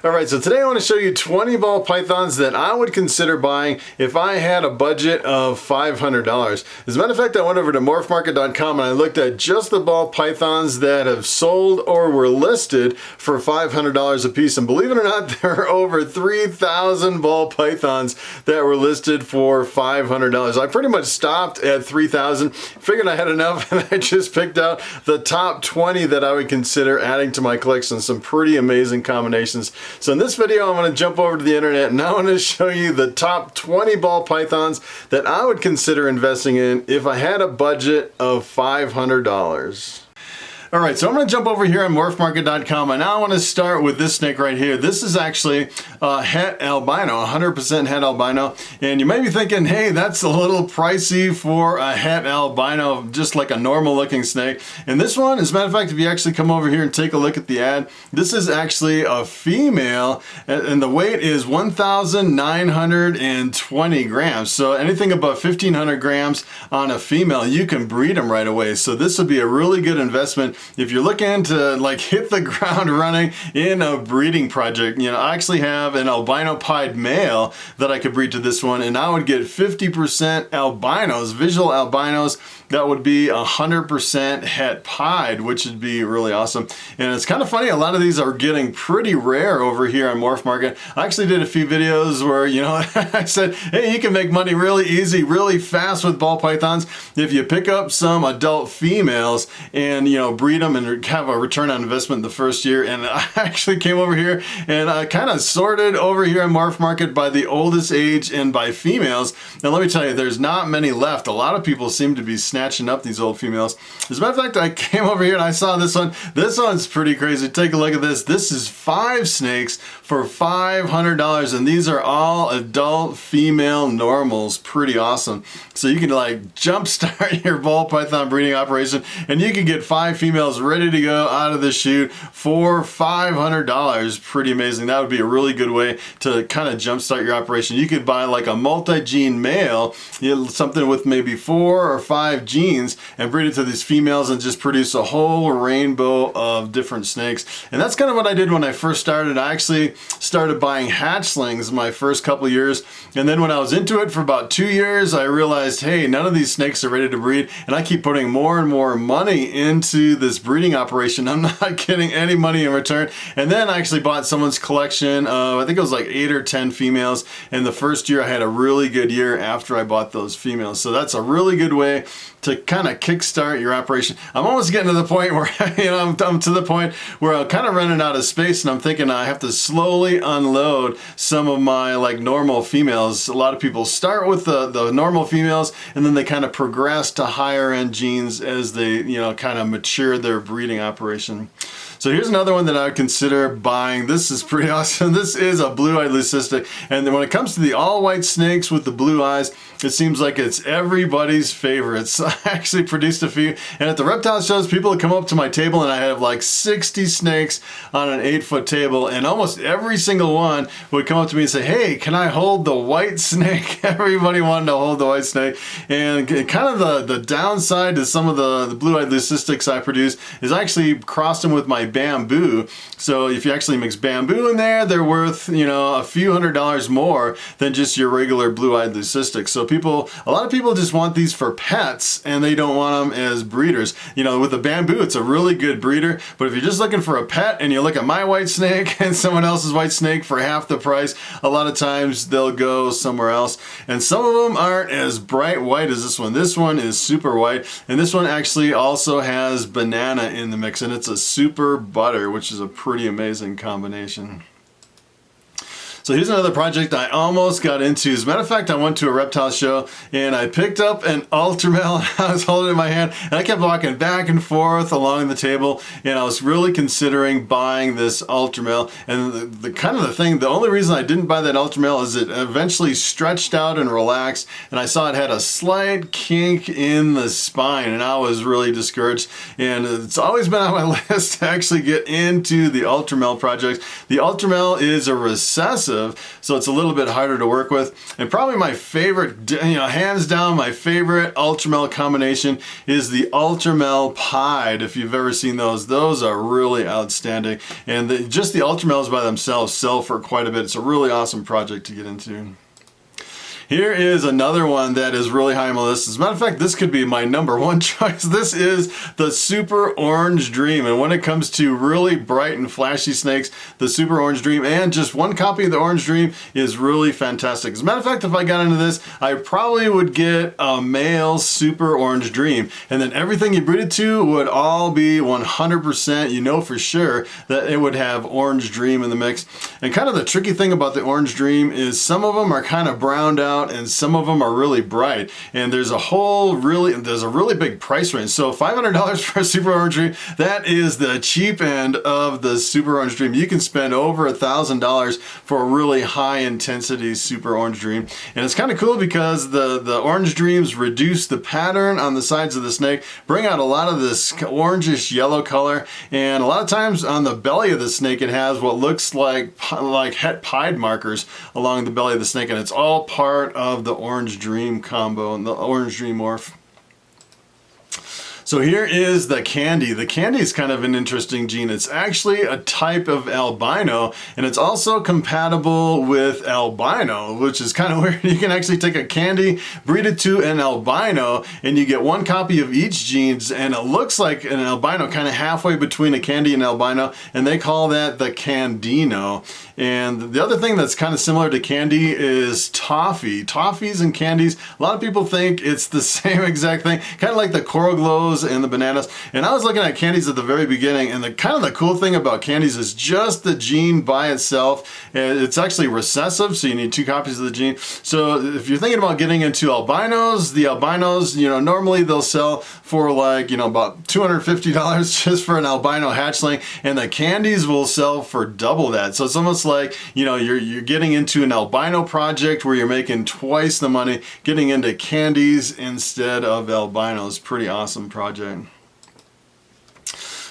Alright, so today I want to show you 20 ball pythons that I would consider buying if I had a budget of $500. As a matter of fact, I went over to Morphmarket.com and I looked at just the ball pythons that have sold or were listed for $500 a piece. And believe it or not, there are over 3,000 ball pythons that were listed for $500. I pretty much stopped at 3,000, figured I had enough, and I just picked out the top 20 that I would consider adding to my collection. Some pretty amazing combinations. So in this video, I'm going to jump over to the internet and I want to show you the top 20 ball pythons that I would consider investing in if I had a budget of $500. Alright, so I'm going to jump over here on Morphmarket.com and now I want to start with this snake right here. This is actually het albino, 100% het albino. And you may be thinking, hey, that's a little pricey for a het albino, just like a normal looking snake. And this one, as a matter of fact, if you actually come over here and take a look at the ad, this is actually a female and the weight is 1,920 grams. So anything above 1,500 grams on a female, you can breed them right away. So this would be a really good investment if you're looking to like hit the ground running in a breeding project. You know, I actually have an albino pied male that I could breed to this one, and I would get 50% albinos, visual albinos. That would be 100% het pied, which would be really awesome. And it's kind of funny, a lot of these are getting pretty rare over here on Morphmarket. I actually did a few videos where, you know, I said, hey, you can make money really easy, really fast with ball pythons if you pick up some adult females and, you know, breed them and have a return on investment the first year. And I actually came over here and I kind of sorted over here on Morphmarket by the oldest age and by females. And let me tell you, there's not many left. A lot of people seem to be snatching up these old females. As a matter of fact, I came over here and I saw this one. This one's pretty crazy. Take a look at this. This is 5 snakes for $500, and these are all adult female normals. Pretty awesome. So you can like jumpstart your ball python breeding operation and you can get 5 females ready to go out of the chute for $500. Pretty amazing. That would be a really good way to kind of jumpstart your operation. You could buy like a multi-gene male, you know, something with maybe 4 or 5 genes, and breed it to these females and just produce a whole rainbow of different snakes. And that's kind of what I did when I first started. I actually started buying hatchlings my first couple years, and then when I was into it for about 2 years, I realized, hey, none of these snakes are ready to breed, and I keep putting more and more money into this breeding operation. I'm not getting any money in return. And then I actually bought someone's collection of, I think it was like 8 or 10 females, and the first year I had a really good year after I bought those females. So that's a really good way to kind of kickstart your operation. I'm almost getting to the point where, you know, I'm to the point where I'm kind of running out of space, and I'm thinking I have to slowly unload some of my like normal females. A lot of people start with the normal females, and then they kind of progress to higher end genes as they, you know, kind of mature their breeding operation. So here's another one that I would consider buying. This is pretty awesome. This is a BlueEyed Leucistic. And then when it comes to the all white snakes with the blue eyes, it seems like it's everybody's favorites. I actually produced a few, and at the reptile shows, people would come up to my table and I have like 60 snakes on an 8-foot table, and almost every single one would come up to me and say, hey, can I hold the white snake? Everybody wanted to hold the white snake. And kind of the downside to some of the BlueEyed Leucistics I produce is I actually crossed them with my bamboo. So if you actually mix bamboo in there, they're worth, you know, a few $100s more than just your regular BlueEyed Leucistic. So a lot of people just want these for pets and they don't want them as breeders. You know, with the bamboo, it's a really good breeder, but if you're just looking for a pet and you look at my white snake and someone else's white snake for half the price, a lot of times they'll go somewhere else. And some of them aren't as bright white as this one. This one is super white, and this one actually also has banana in the mix, and it's a super butter, which is a pretty amazing combination. So here's another project I almost got into. As a matter of fact, I went to a reptile show and I picked up an Ultramel. I was holding it in my hand and I kept walking back and forth along the table, and I was really considering buying this Ultramel. And the only reason I didn't buy that Ultramel is it eventually stretched out and relaxed, and I saw it had a slight kink in the spine, and I was really discouraged. And it's always been on my list to actually get into the Ultramel project. The Ultramel is a recessive expensive, so it's a little bit harder to work with. And probably my favorite, hands down, my favorite Ultramel combination is the Ultramel Pied. If you've ever seen those are really outstanding. And just the Ultramels by themselves sell for quite a bit. It's a really awesome project to get into. Here is another one that is really high on my list. As a matter of fact, this could be my #1 choice. This is the Super Orange Dream. And when it comes to really bright and flashy snakes, the Super Orange Dream and just one copy of the Orange Dream is really fantastic. As a matter of fact, if I got into this, I probably would get a male Super Orange Dream. And then everything you breed it to would all be 100%, you know for sure, that it would have Orange Dream in the mix. And kind of the tricky thing about the Orange Dream is some of them are kind of browned out, and some of them are really bright, and there's a really big price range. So $500 for a Super Orange Dream, that is the cheap end of the Super Orange Dream. You can spend over $1,000 for a really high intensity Super Orange Dream. And it's kind of cool because the Orange Dreams reduce the pattern on the sides of the snake, bring out a lot of this orangish yellow color, and a lot of times on the belly of the snake it has what looks like het pied markers along the belly of the snake, and it's all part of the Orange Dream combo and the Orange Dream morph. So here is the Candy. The Candy is kind of an interesting gene. It's actually a type of albino, and it's also compatible with albino, which is kind of weird. You can actually take a Candy, breed it to an albino, and you get one copy of each genes, and it looks like an albino kind of halfway between a Candy and albino, and they call that the Candino. And the other thing that's kind of similar to Candy is toffee. Toffees and candies, a lot of people think it's the same exact thing, kind of like the Coral Glows and the bananas. And I was looking at candies at the very beginning, and the cool thing about candies is just the gene by itself. It's actually recessive, so you need 2 copies of the gene. So if you're thinking about getting into albinos, the albinos, normally they'll sell for like, about $250 just for an albino hatchling, and the candies will sell for double that. So it's almost like, you're getting into an albino project where you're making twice the money getting into candies instead of albinos. Pretty awesome project.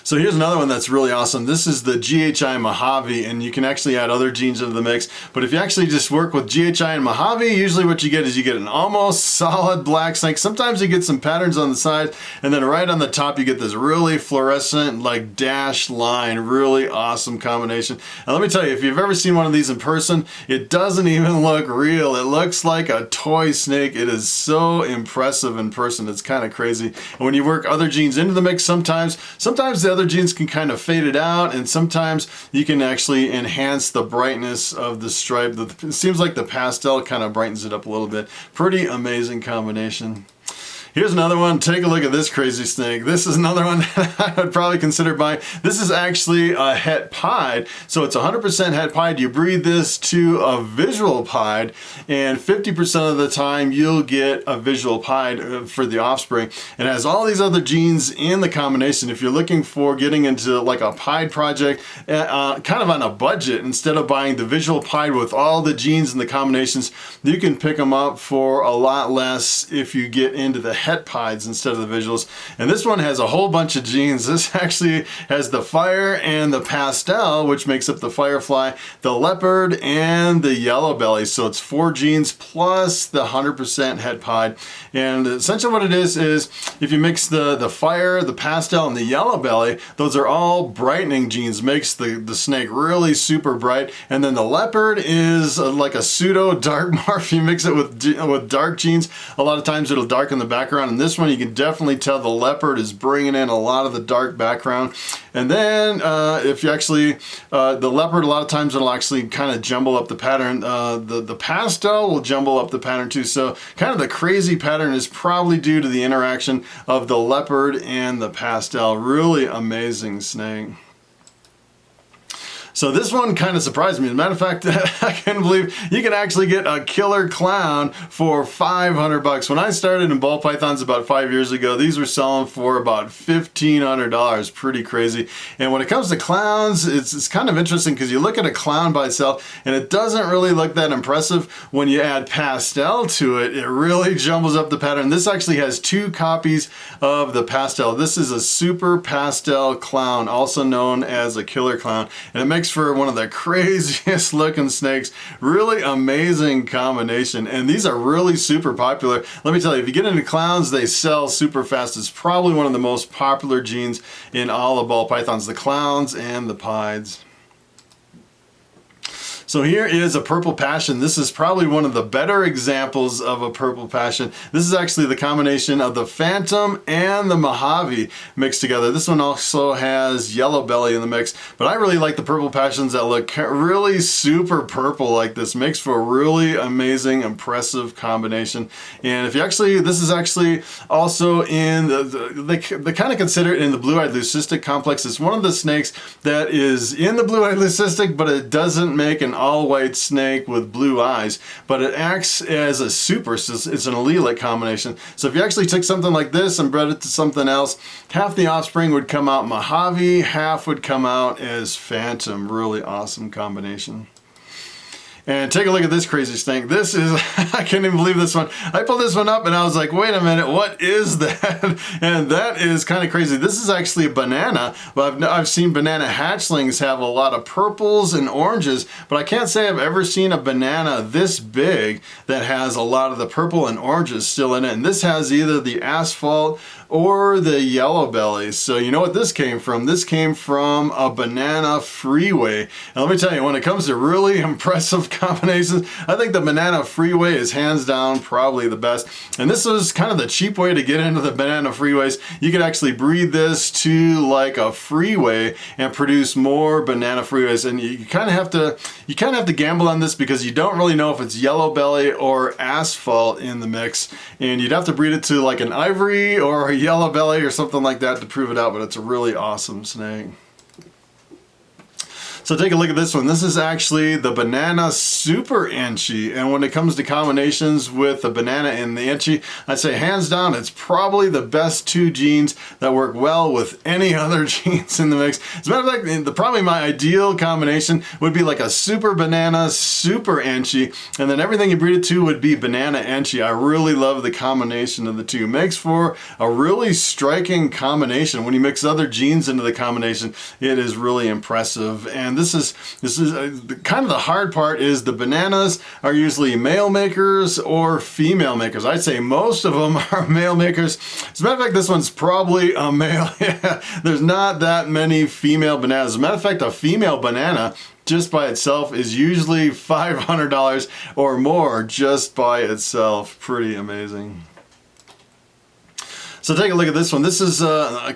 So here's another one that's really awesome. This is the GHI Mojave, and you can actually add other genes into the mix. But if you actually just work with GHI and Mojave, usually what you get is you get an almost solid black snake. Sometimes you get some patterns on the side, and then right on the top you get this really fluorescent, like dashed line. Really awesome combination. And let me tell you, if you've ever seen one of these in person, it doesn't even look real. It looks like a toy snake. It is so impressive in person. It's kind of crazy. And when you work other genes into the mix, sometimes the other genes can kind of fade it out, and sometimes you can actually enhance the brightness of the stripe. It seems like the pastel kind of brightens it up a little bit. Pretty amazing combination. Here's another one. Take a look at this crazy snake. This is another one that I would probably consider buying. This is actually a het pied, so it's 100% het pied. You breed this to a visual pied, and 50% of the time you'll get a visual pied for the offspring. It has all these other genes in the combination. If you're looking for getting into like a pied project, kind of on a budget, instead of buying the visual pied with all the genes and the combinations, you can pick them up for a lot less if you get into the het pieds instead of the visuals. And this one has a whole bunch of genes. This actually has the fire and the pastel, which makes up the firefly, the leopard, and the yellow belly. So it's 4 genes plus the 100% het pied. And essentially what it is if you mix the fire, the pastel, and the yellow belly, those are all brightening genes. Makes the snake really super bright. And then the leopard is like a pseudo dark morph. You mix it with dark genes, a lot of times it'll darken the background. And this one you can definitely tell the leopard is bringing in a lot of the dark background. And then if you actually, the leopard, a lot of times it'll actually kind of jumble up the pattern. The pastel will jumble up the pattern too. So kind of the crazy pattern is probably due to the interaction of the leopard and the pastel. Really amazing snake. So this one kind of surprised me. As a matter of fact, I couldn't believe you can actually get a killer clown for $500. When I started in ball pythons about 5 years ago, these were selling for about $1,500. Pretty crazy. And when it comes to clowns, it's kind of interesting because you look at a clown by itself and it doesn't really look that impressive. When you add pastel to it, it really jumbles up the pattern. This actually has 2 copies of the pastel. This is a super pastel clown, also known as a killer clown. And it makes makes for one of the craziest looking snakes. Really amazing combination, and these are really super popular. Let me tell you, if you get into clowns, they sell super fast. It's probably one of the most popular genes in all of ball pythons, the clowns and the pieds. So here is a purple passion. This is probably one of the better examples of a purple passion. This is actually the combination of the Phantom and the Mojave mixed together. This one also has yellow belly in the mix, but I really like the purple passions that look really super purple like this. Makes for a really amazing, impressive combination. And if you actually, this is actually also in they kind of consider it in the BlueEyed Leucistic complex. It's one of the snakes that is in the BlueEyed Leucistic, but it doesn't make an all-white snake with blue eyes, but it acts as a super, so it's an allelic combination. So if you actually took something like this and bred it to something else, half the offspring would come out Mojave, half would come out as Phantom. Really awesome combination. And take a look at this crazy snake. This is, I can't even believe this one. I pulled this one up and I was like, wait a minute, what is that? And that is kind of crazy. This is actually a banana, but I've seen banana hatchlings have a lot of purples and oranges, but I can't say I've ever seen a banana this big that has a lot of the purple and oranges still in it. And this has either the asphalt or the yellow belly. So you know what this came from? This came from a banana Freeway. And let me tell you, when it comes to really impressive combinations, I think the banana Freeway is hands down probably the best. And this was kind of the cheap way to get into the banana Freeways. You could actually breed this to like a Freeway and produce more banana Freeways. And you kind of have to gamble on this because you don't really know if it's yellow belly or asphalt in the mix. And you'd have to breed it to like an ivory or a yellow belly or something like that to prove it out, but it's a really awesome snake. So take a look at this one. This is actually the banana super Inchi, and when it comes to combinations with the banana and the Inchi, I'd say hands down it's probably the best two genes that work well with any other genes in the mix. As a matter of fact, probably my ideal combination would be like a super banana, super Inchi, and then everything you breed it to would be banana Inchi. I really love the combination of the two. Makes for a really striking combination. When you mix other genes into the combination, it is really impressive. And this is kind of the hard part is the bananas are usually male makers or female makers. I'd say most of them are male makers. As a matter of fact, this one's probably a male. There's not that many female bananas. As a matter of fact, a female banana just by itself is usually $500 or more just by itself. Pretty amazing. So take a look at this one. This is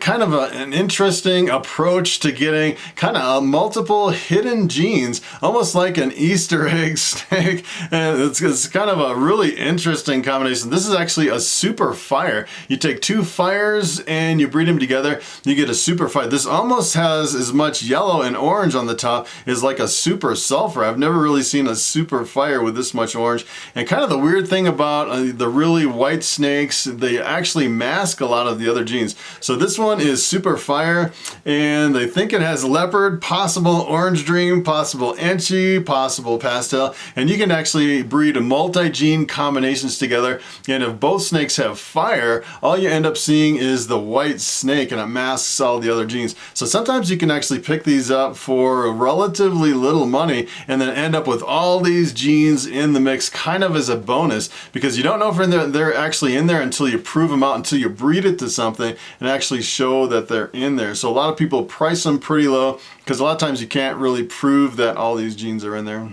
kind of an interesting approach to getting kind of multiple hidden genes, almost like an Easter egg snake. And it's kind of a really interesting combination. This is actually a super fire. You take two fires and you breed them together, you get a super fire. This almost has as much yellow and orange on the top as like a super sulfur. I've never really seen a super fire with this much orange. And kind of the weird thing about the really white snakes, they actually mask a lot of the other genes. So this one is super fire, and they think it has leopard, possible orange dream, possible Inchi, possible pastel, and you can actually breed multi-gene combinations together. And if both snakes have fire, all you end up seeing is the white snake, and it masks all the other genes. So sometimes you can actually pick these up for relatively little money and then end up with all these genes in the mix kind of as a bonus, because you don't know if they're actually in there until you prove them out, until you breed it to something and actually show that they're in there. So a lot of people price them pretty low because a lot of times you can't really prove that all these genes are in there.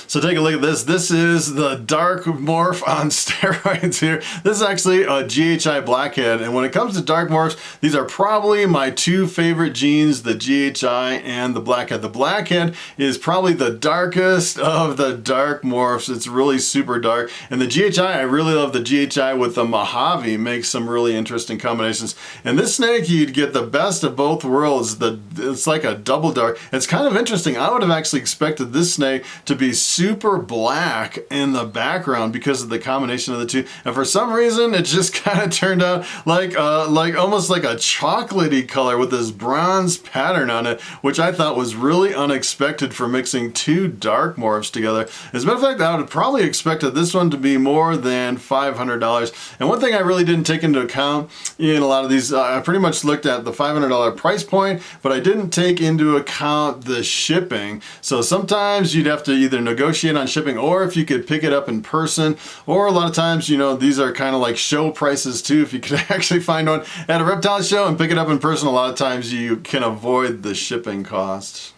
So take a look at this. This is the dark morph on steroids here. This is actually a GHI blackhead. And when it comes to dark morphs, these are probably my two favorite genes, the GHI and the blackhead. The blackhead is probably the darkest of the dark morphs. It's really super dark. And the GHI, I really love the GHI with the Mojave, makes some really interesting combinations. And this snake, you'd get the best of both worlds. It's like a double dark. It's kind of interesting. I would have actually expected this snake to be super black in the background because of the combination of the two. And for some reason, it just kind of turned out like almost like a chocolatey color with this bronze pattern on it, which I thought was really unexpected for mixing two dark morphs together. As a matter of fact, I would have probably expected this one to be more than $500. And one thing I really didn't take into account in a lot of these, I pretty much looked at the $500 price point, but I didn't take into account the shipping. So sometimes you'd have to either negotiate on shipping, or if you could pick it up in person, or a lot of times, you know, these are kind of like show prices too. If you could actually find one at a reptile show and pick it up in person, a lot of times you can avoid the shipping costs.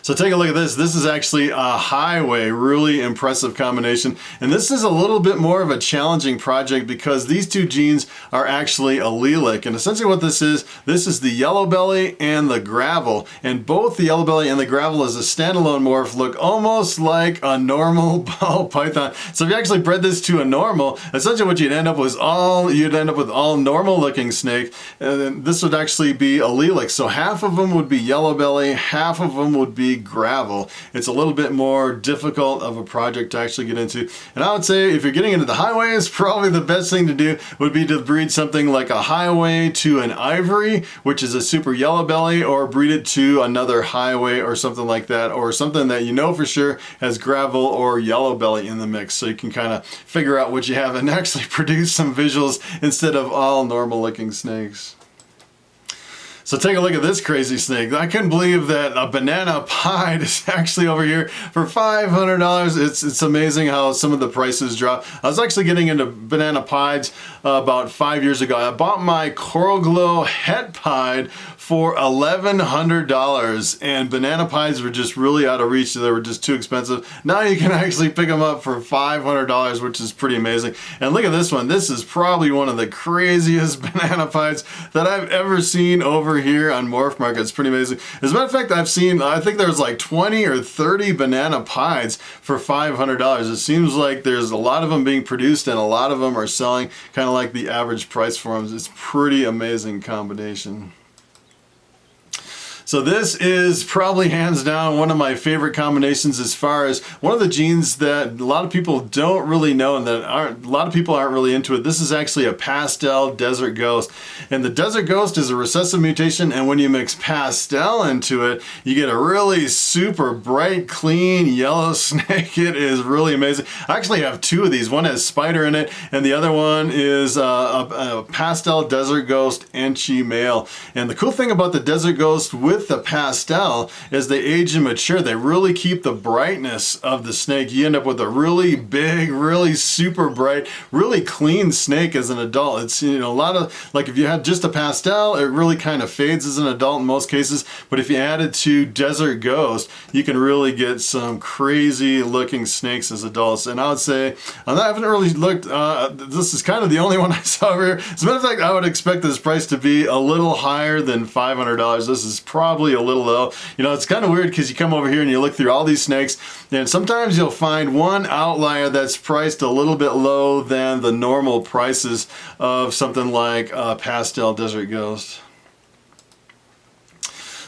So take a look at this. This is actually a Highway, really impressive combination. And this is a little bit more of a challenging project because these two genes are actually allelic. And essentially what this is the yellow belly and the gravel. And both the yellow belly and the gravel as a standalone morph look almost like a normal ball python. So if you actually bred this to a normal, essentially what you'd end up with all normal looking snake. And then this would actually be allelic. So half of them would be yellow belly, half of them would be gravel. It's a little bit more difficult of a project to actually get into. And I would say if you're getting into the Highways, probably the best thing to do would be to breed something like a Highway to an Ivory, which is a super yellow belly, or breed it to another Highway or something like that, or something that you know for sure has gravel or yellow belly in the mix, so you can kind of figure out what you have and actually produce some visuals instead of all normal looking snakes. So take a look at this crazy snake. I couldn't believe that a banana pied is actually over here for $500. It's amazing how some of the prices drop. I was actually getting into banana pieds about 5 years ago. I bought my Coral Glow het pied for $1,100, and banana pieds were just really out of reach. They were just too expensive. Now you can actually pick them up for $500, which is pretty amazing. And look at this one. This is probably one of the craziest banana pieds that I've ever seen over here on Morphmarket. It's pretty amazing. As a matter of fact, I think there's like 20 or 30 banana pieds for $500. It seems like there's a lot of them being produced and a lot of them are selling kind of like the average price for them. It's pretty amazing combination. So this is probably hands down one of my favorite combinations, as far as one of the genes that a lot of people don't really know and that a lot of people aren't really into it. This is actually a Pastel Desert Ghost. And the Desert Ghost is a recessive mutation, and when you mix Pastel into it, you get a really super bright, clean yellow snake. It is really amazing. I actually have two of these. One has spider in it, and the other one is a Pastel Desert Ghost Inchi male. And the cool thing about the Desert Ghost with the Pastel is they age and mature. They really keep the brightness of the snake. You end up with a really big, really super bright, really clean snake as an adult. It's, you know, a lot of, like if you had just a Pastel, it really kind of fades as an adult in most cases. But if you add it to Desert Ghost, you can really get some crazy looking snakes as adults. And I would say, I haven't really looked, this is kind of the only one I saw over here. As a matter of fact, I would expect this price to be a little higher than $500. This is probably a little low. You know, it's kind of weird because you come over here and you look through all these snakes, and sometimes you'll find one outlier that's priced a little bit low than the normal prices of something like Pastel Desert Ghost.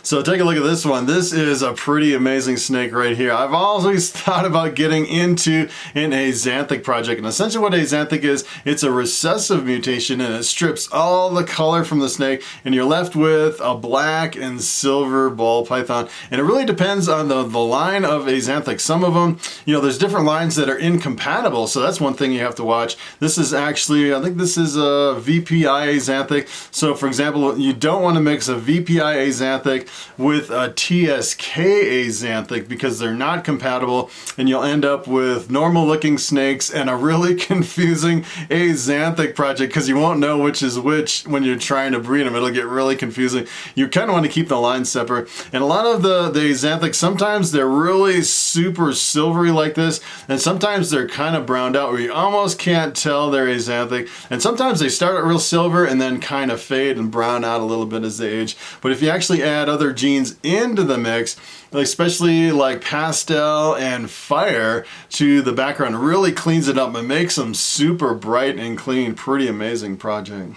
So take a look at this one. This is a pretty amazing snake right here. I've always thought about getting into an Xanthippe project, and essentially what Xanthippe is, it's a recessive mutation, and it strips all the color from the snake, and you're left with a black and silver ball python. And it really depends on the line of Xanthippe. Some of them, you know, there's different lines that are incompatible, so that's one thing you have to watch. This is actually, I think this is a VPI Xanthippe. So for example, you don't want to mix a VPI Xanthippe with a TSK Xanthippe because they're not compatible, and you'll end up with normal looking snakes and a really confusing Xanthippe project because you won't know which is which when you're trying to breed them. It'll get really confusing. You kind of want to keep the lines separate. And a lot of the Xanthippe, sometimes they're really super silvery like this, and sometimes they're kind of browned out where you almost can't tell they're Xanthippe. And sometimes they start out real silver and then kind of fade and brown out a little bit as they age. But if you actually add other genes into the mix, especially like Pastel and Fire to the background, really cleans it up and makes them super bright and clean. Pretty amazing project.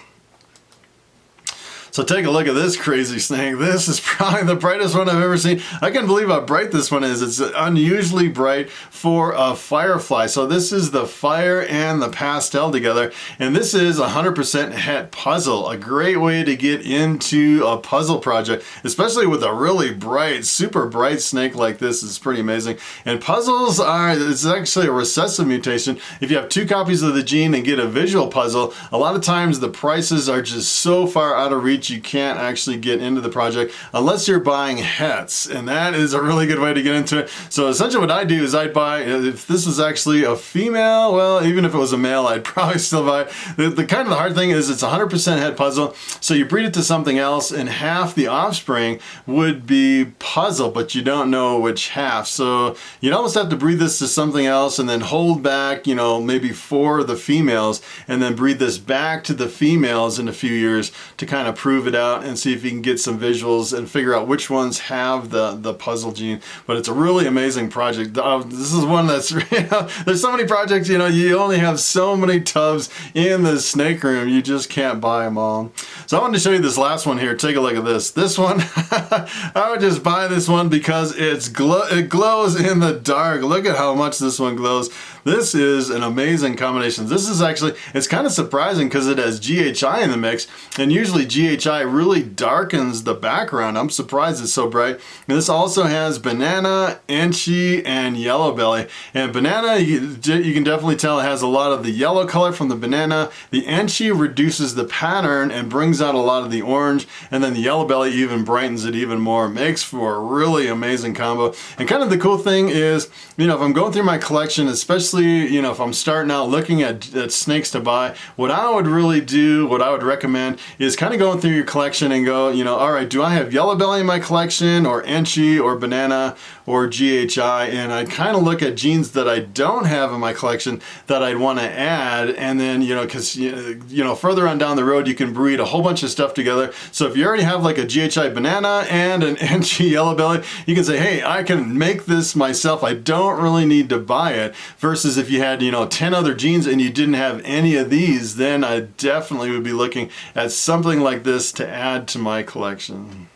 So take a look at this crazy snake. This is probably the brightest one I've ever seen. I can't believe how bright this one is. It's unusually bright for a firefly. So this is the fire and the pastel together. And this is 100% het puzzle. A great way to get into a puzzle project, especially with a really bright, super bright snake like this. Is pretty amazing. And puzzles it's actually a recessive mutation. If you have 2 copies of the gene and get a visual puzzle, a lot of times the prices are just so far out of reach you can't actually get into the project unless you're buying hets, and that is a really good way to get into it. So essentially what I do is I'd buy, if this was actually a female, well, even if it was a male, I'd probably still buy it. The kind of the hard thing is it's 100% het puzzle, so you breed it to something else and half the offspring would be puzzle, but you don't know which half. So you'd almost have to breed this to something else and then hold back, you know, maybe 4 of the females and then breed this back to the females in a few years to kind of prove it out and see if you can get some visuals and figure out which ones have the puzzle gene. But it's a really amazing project. This is one that's, you know, there's so many projects, you know, you only have so many tubs in the snake room, you just can't buy them all. So I wanted to show you this last one here. Take a look at this. This one, I would just buy this one because it glows in the dark. Look at how much this one glows. This is an amazing combination. This is actually, it's kind of surprising because it has GHI in the mix, and usually GHI really darkens the background. I'm surprised it's so bright. And this also has banana, Inchi, and yellow belly. And banana, you can definitely tell it has a lot of the yellow color from the banana. The Inchi reduces the pattern and brings out a lot of the orange, and then the yellow belly even brightens it even more. Makes for a really amazing combo. And kind of the cool thing is, you know, if I'm going through my collection, especially, you know, if I'm starting out looking at snakes to buy, what I would really do, what I would recommend is kind of going through your collection and go, you know, all right, do I have yellow belly in my collection, or Inchi, or banana, or GHI? And I'd kind of look at genes that I don't have in my collection that I'd want to add. And then, you know, because, you know, further on down the road, you can breed a whole bunch of stuff together. So if you already have like a GHI banana and an Inchi yellow belly, you can say, hey, I can make this myself. I don't really need to buy it. Versus if you had, you know, 10 other genes and you didn't have any of these, then I definitely would be looking at something like this to add to my collection.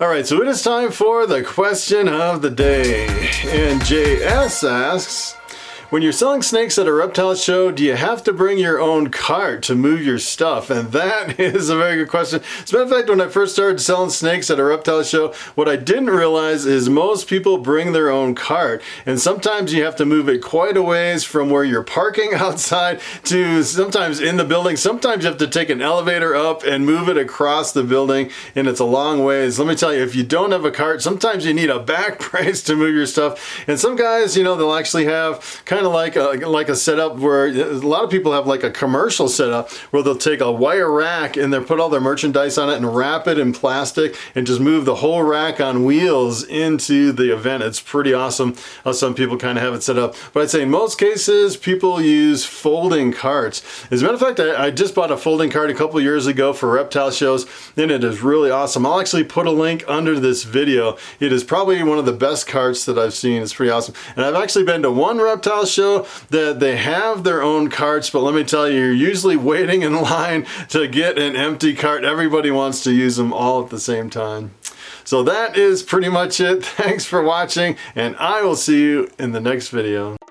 All right, so it is time for the question of the day. And JS asks, when you're selling snakes at a reptile show, do you have to bring your own cart to move your stuff? And that is a very good question. As a matter of fact, when I first started selling snakes at a reptile show, what I didn't realize is most people bring their own cart. And sometimes you have to move it quite a ways from where you're parking outside to sometimes in the building. Sometimes you have to take an elevator up and move it across the building, and it's a long ways. Let me tell you, if you don't have a cart, sometimes you need a back brace to move your stuff. And some guys, you know, they'll actually have kind of like a setup where a lot of people have like a commercial setup where they'll take a wire rack and they'll put all their merchandise on it and wrap it in plastic and just move the whole rack on wheels into the event. It's pretty awesome how some people kind of have it set up. But I'd say in most cases, people use folding carts. As a matter of fact, I just bought a folding cart a couple years ago for reptile shows, and it is really awesome. I'll actually put a link under this video. It is probably one of the best carts that I've seen. It's pretty awesome. And I've actually been to one reptile show that they have their own carts, but let me tell you, you're usually waiting in line to get an empty cart. Everybody wants to use them all at the same time. So that is pretty much it. Thanks for watching, and I will see you in the next video.